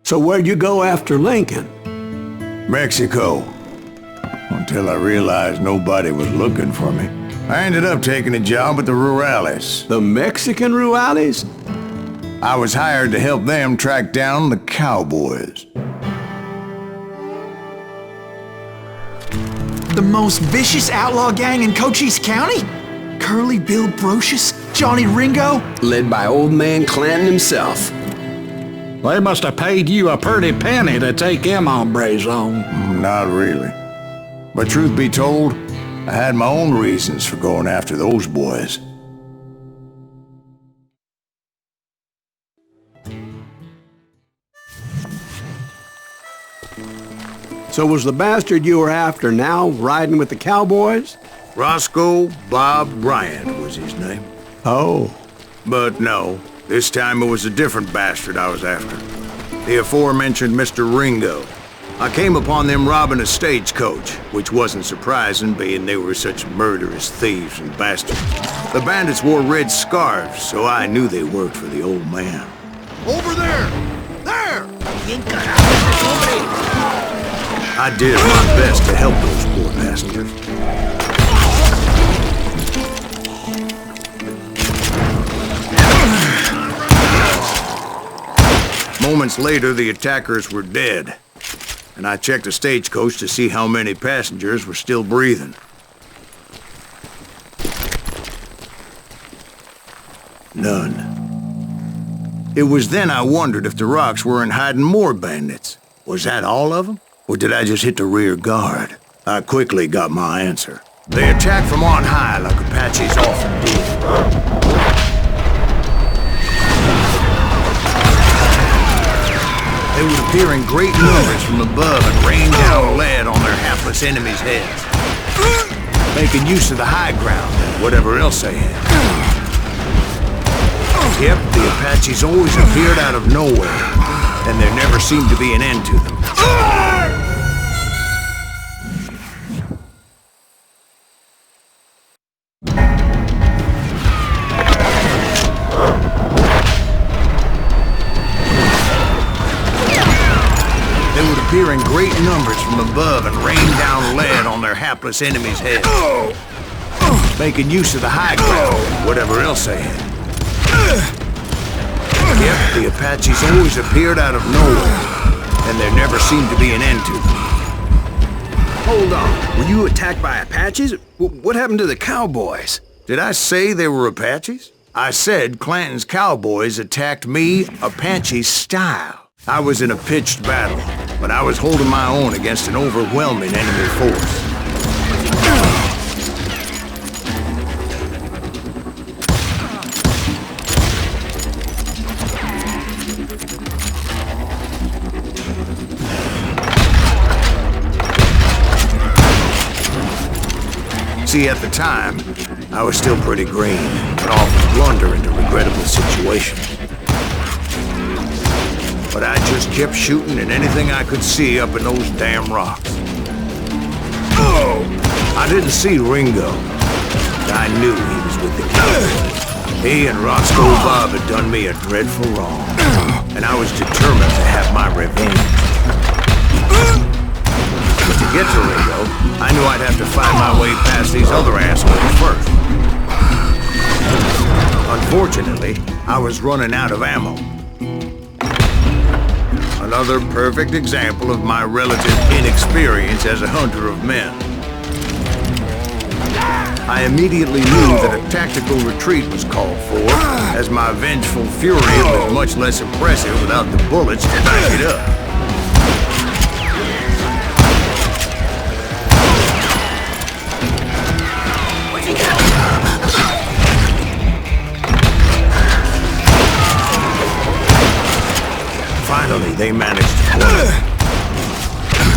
So where'd you go after Lincoln? Mexico. Until I realized nobody was looking for me. I ended up taking a job at the Rurales. The Mexican Rurales? I was hired to help them track down the cowboys. The most vicious outlaw gang in Cochise County? Curly Bill Brocious? Johnny Ringo? Led by old man Clanton himself. They must have paid you a pretty penny to take them hombres on. Not really. But truth be told, I had my own reasons for going after those boys. So was the bastard you were after now riding with the cowboys? Roscoe Bob Bryant was his name. Oh. But no, this time it was a different bastard I was after. The aforementioned Mr. Ringo. I came upon them robbing a stagecoach, which wasn't surprising, being they were such murderous thieves and bastards. The bandits wore red scarves, so I knew they worked for the old man. Over there! There! I did my best to help those poor bastards. Moments later, the attackers were dead, and I checked the stagecoach to see how many passengers were still breathing. None. It was then I wondered if the rocks weren't hiding more bandits. Was that all of them? Or did I just hit the rear guard? I quickly got my answer. They attacked from on high like Apaches often did. They would appear in great numbers from above and rain down lead on their hapless enemies' heads, making use of the high ground and whatever else they had. Yep, the Apaches always appeared out of nowhere, and there never seemed to be an end to them. Appear in great numbers from above and rain down lead on their hapless enemies' heads, making use of the high ground and whatever else they had. Yep, the Apaches always appeared out of nowhere, and there never seemed to be an end to them. Hold on, were you attacked by Apaches? What happened to the cowboys? Did I say they were Apaches? I said Clanton's cowboys attacked me Apache style. I was in a pitched battle, but I was holding my own against an overwhelming enemy force. See, at the time, I was still pretty green, and often blunder into regrettable situations. But I just kept shooting at anything I could see up in those damn rocks. I didn't see Ringo. I knew he was with the cowboys. He and Roscoe Bob had done me a dreadful wrong, and I was determined to have my revenge. But to get to Ringo, I knew I'd have to find my way past these other assholes first. Unfortunately, I was running out of ammo. Another perfect example of my relative inexperience as a hunter of men. I immediately knew that a tactical retreat was called for, as my vengeful fury was much less impressive without the bullets to back it up. Finally, they managed to pull me.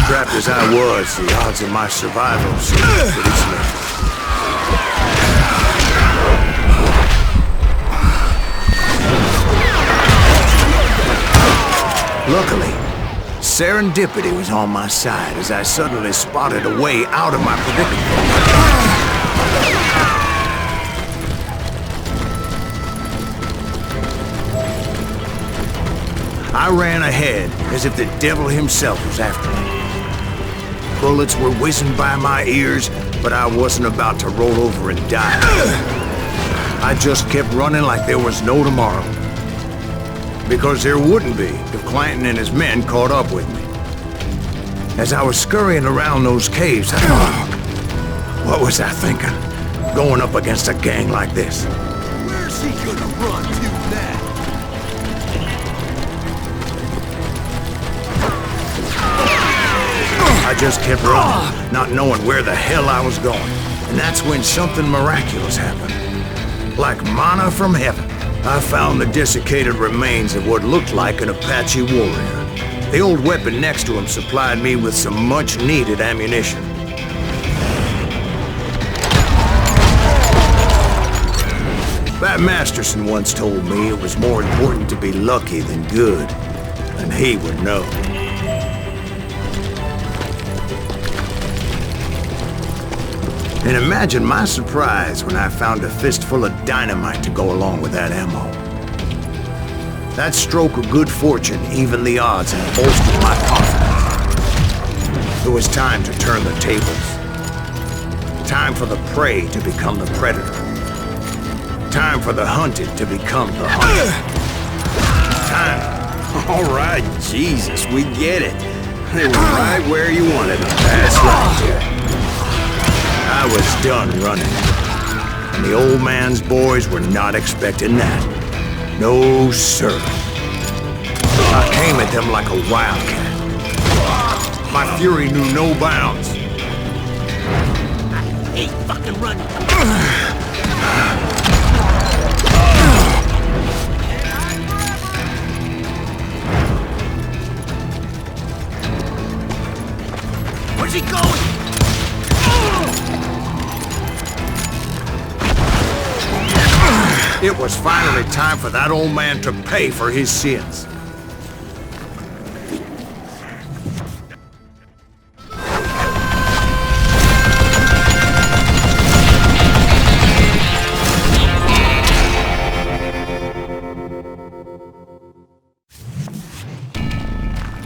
Trapped as I was, the odds of my survival seemed pretty slim. Luckily, serendipity was on my side as I suddenly spotted a way out of my predicament. I ran ahead as if the devil himself was after me. Bullets were whizzing by my ears, but I wasn't about to roll over and die. I just kept running like there was no tomorrow. Because there wouldn't be if Clanton and his men caught up with me. As I was scurrying around those caves, I thought, what was I thinking? Going up against a gang like this? Where's he gonna run to now? I just kept running, not knowing where the hell I was going. And that's when something miraculous happened. Like manna from heaven, I found the desiccated remains of what looked like an Apache warrior. The old weapon next to him supplied me with some much-needed ammunition. Bat Masterson once told me it was more important to be lucky than good, and he would know. And imagine my surprise when I found a fistful of dynamite to go along with that ammo. That stroke of good fortune evened the odds and bolstered my confidence. It was time to turn the tables. Time for the prey to become the predator. Time for the hunted to become the hunted. Time. All right, Jesus, we get it. They were right where you wanted them. That's right. I was done running. And the old man's boys were not expecting that. No, sir. I came at them like a wildcat. My fury knew no bounds. I hate fucking running. Where's he going? It was finally time for that old man to pay for his sins.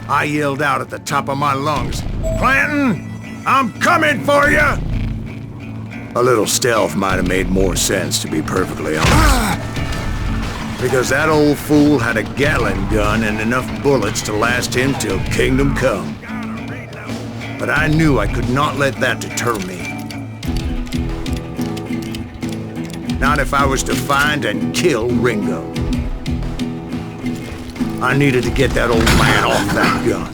I yelled out at the top of my lungs, "Clanton, I'm coming for you!" A little stealth might have made more sense, to be perfectly honest. Because that old fool had a Gatling gun and enough bullets to last him till kingdom come. But I knew I could not let that deter me. Not if I was to find and kill Ringo. I needed to get that old man off that gun.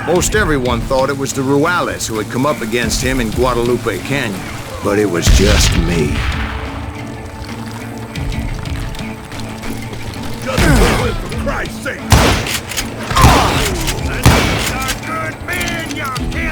Most everyone thought it was the Ruales who had come up against him in Guadalupe Canyon, but it was just me. Just do it, for Christ's sake! That's our good man, young kid!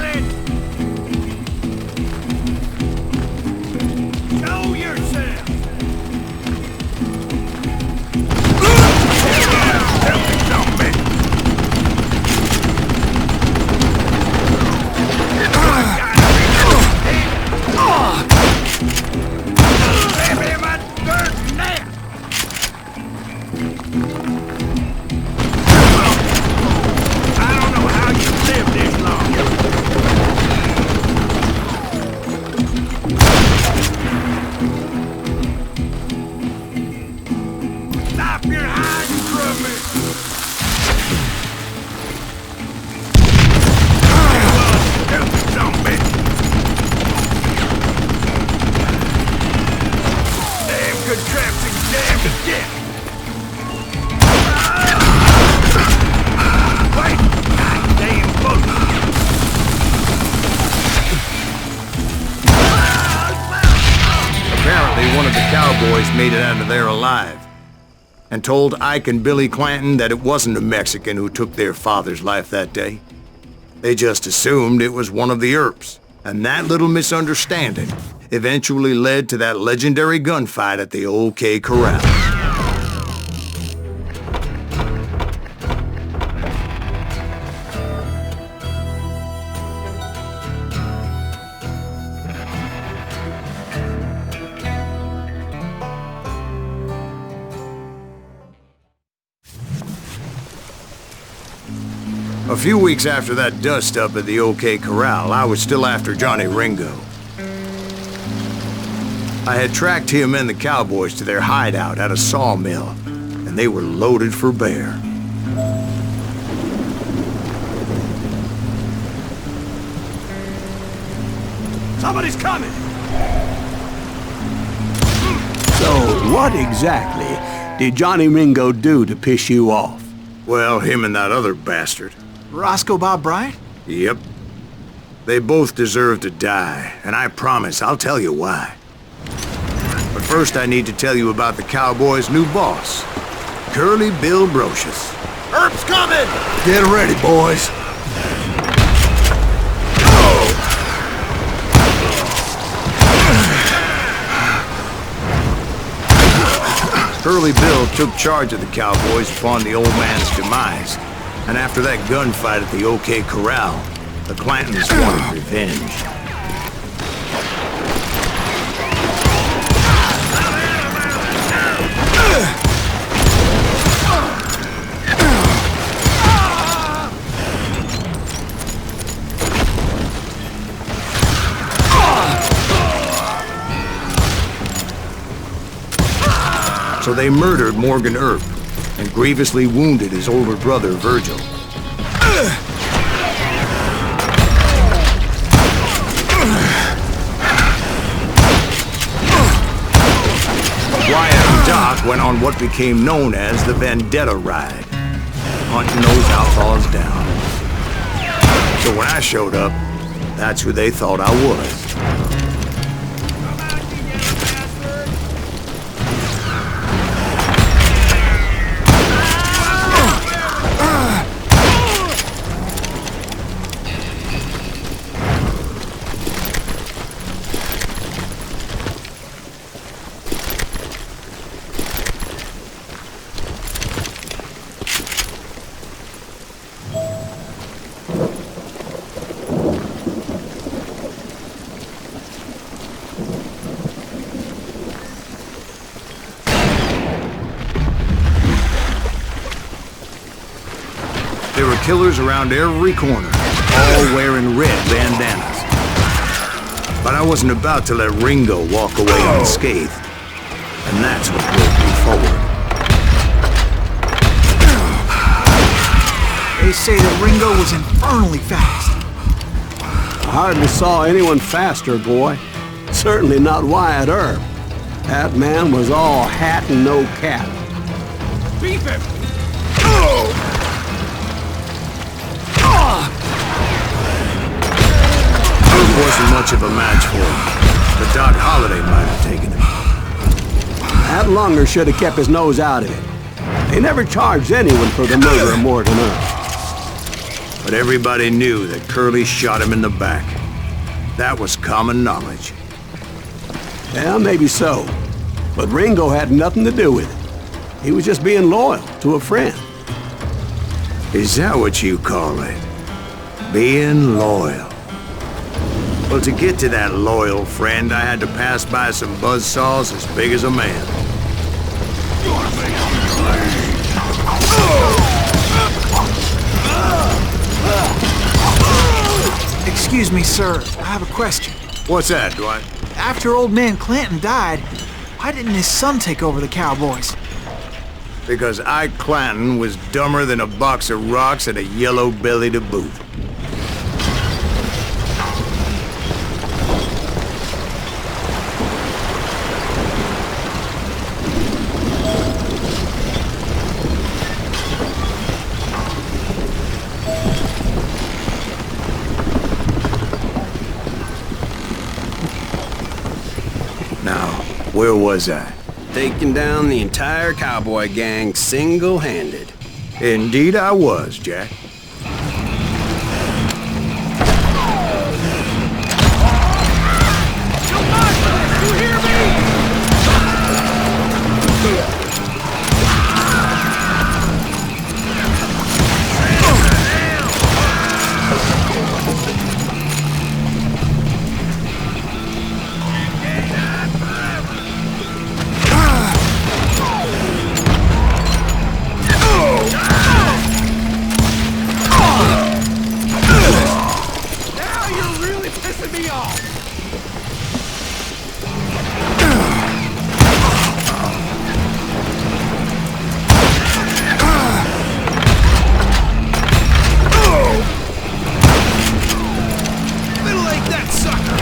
of the cowboys made it out of there alive, and told Ike and Billy Clanton that it wasn't a Mexican who took their father's life that day. They just assumed it was one of the Earps, and that little misunderstanding eventually led to that legendary gunfight at the OK Corral. A few weeks after that dust-up at the OK Corral, I was still after Johnny Ringo. I had tracked him and the cowboys to their hideout at a sawmill, and they were loaded for bear. Somebody's coming! So, what exactly did Johnny Ringo do to piss you off? Well, him and that other bastard. Roscoe Bob Bryant? Yep. They both deserve to die, and I promise I'll tell you why. But first I need to tell you about the Cowboys' new boss, Curly Bill Brocious. Earp's coming! Get ready, boys. Curly Bill took charge of the Cowboys upon the old man's demise, and after that gunfight at the OK Corral, the Clantons wanted revenge. So they murdered Morgan Earp and grievously wounded his older brother, Virgil. Wyatt and Doc went on what became known as the Vendetta Ride, hunting those outlaws down. So when I showed up, that's who they thought I was. There were killers around every corner, all wearing red bandanas. But I wasn't about to let Ringo walk away unscathed, and that's what drove me forward. They say that Ringo was infernally fast. I hardly saw anyone faster, boy. Certainly not Wyatt Earp. That man was all hat and no cap. Beat him! Earp wasn't much of a match for him, but Doc Holliday might have taken him. That Lunger should have kept his nose out of it. They never charged anyone for the murder of Morgan Earp. But everybody knew that Curly shot him in the back. That was common knowledge. Yeah, maybe so. But Ringo had nothing to do with it. He was just being loyal to a friend. Is that what you call it? Being loyal? Well, to get to that loyal friend, I had to pass by some buzzsaws as big as a man. Excuse me, sir. I have a question. What's that, Dwight? After old man Clanton died, why didn't his son take over the Cowboys? Because Ike Clanton was dumber than a box of rocks and a yellow belly to boot. Where was I? Taking down the entire cowboy gang single-handed. Indeed I was, Jack. You hear me? Now you're really pissing me off. Middle-leg that sucker!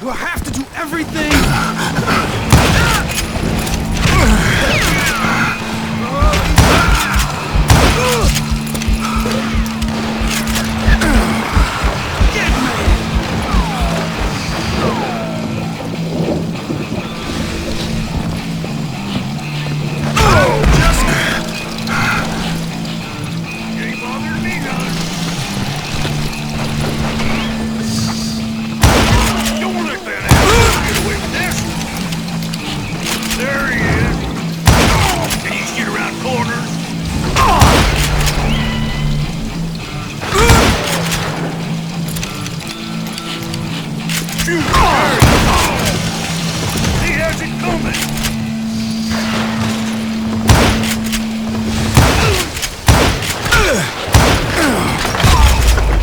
Do I have to do everything?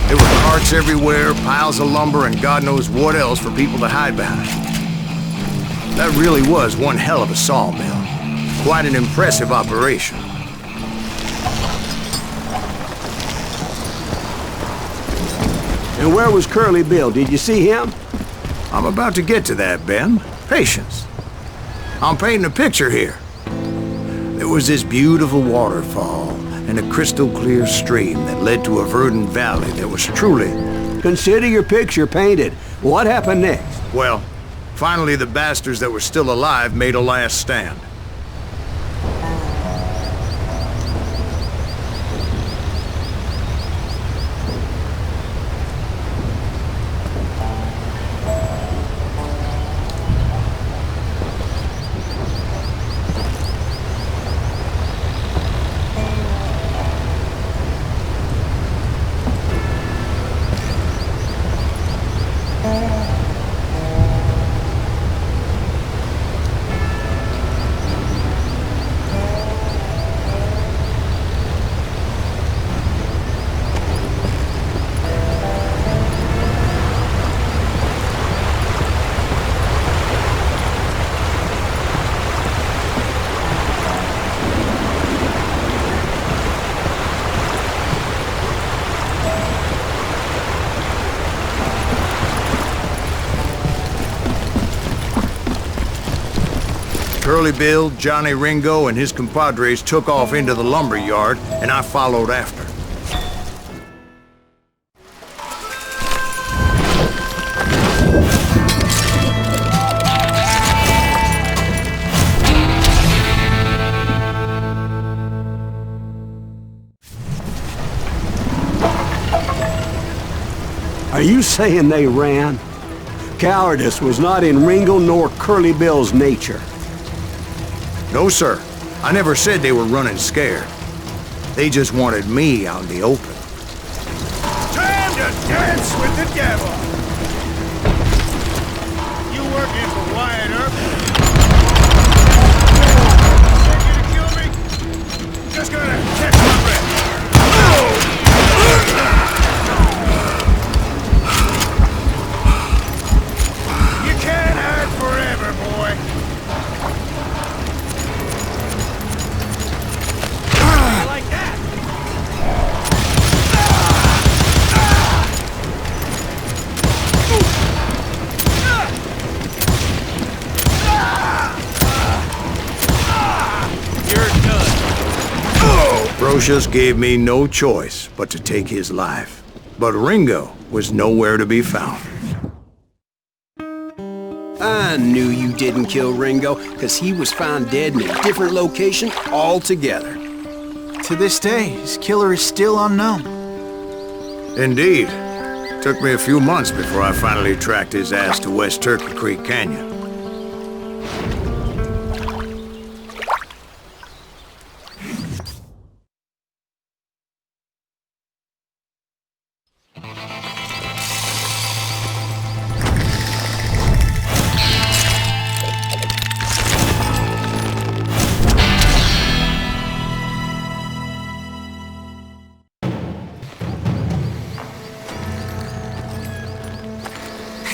There were carts everywhere, piles of lumber, and God knows what else for people to hide behind. That really was one hell of a sawmill. Quite an impressive operation. And where was Curly Bill? Did you see him? I'm about to get to that, Ben. Patience. I'm painting a picture here. There was this beautiful waterfall and a crystal clear stream that led to a verdant valley that was truly... Consider your picture painted. What happened next? Well, finally the bastards that were still alive made a last stand. Curly Bill, Johnny Ringo, and his compadres took off into the lumber yard, and I followed after. Are you saying they ran? Cowardice was not in Ringo nor Curly Bill's nature. No, sir. I never said they were running scared. They just wanted me out in the open. Time to dance with the devil! You working for Wyatt Earp? Think you to kill me? Just gonna catch my breath. You can't hide forever, boy. Like that. Brocious gave me no choice but to take his life. But Ringo was nowhere to be found. I knew you didn't kill Ringo, because he was found dead in a different location altogether. To this day, his killer is still unknown. Indeed. Took me a few months before I finally tracked his ass to West Turkey Creek Canyon.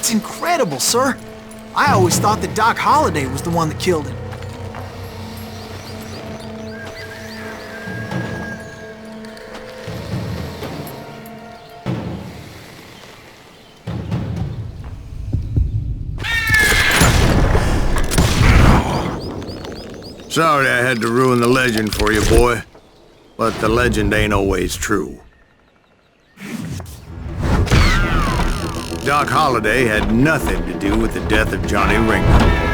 That's incredible, sir. I always thought that Doc Holliday was the one that killed him. Sorry I had to ruin the legend for you, boy. But the legend ain't always true. Doc Holliday had nothing to do with the death of Johnny Ringo.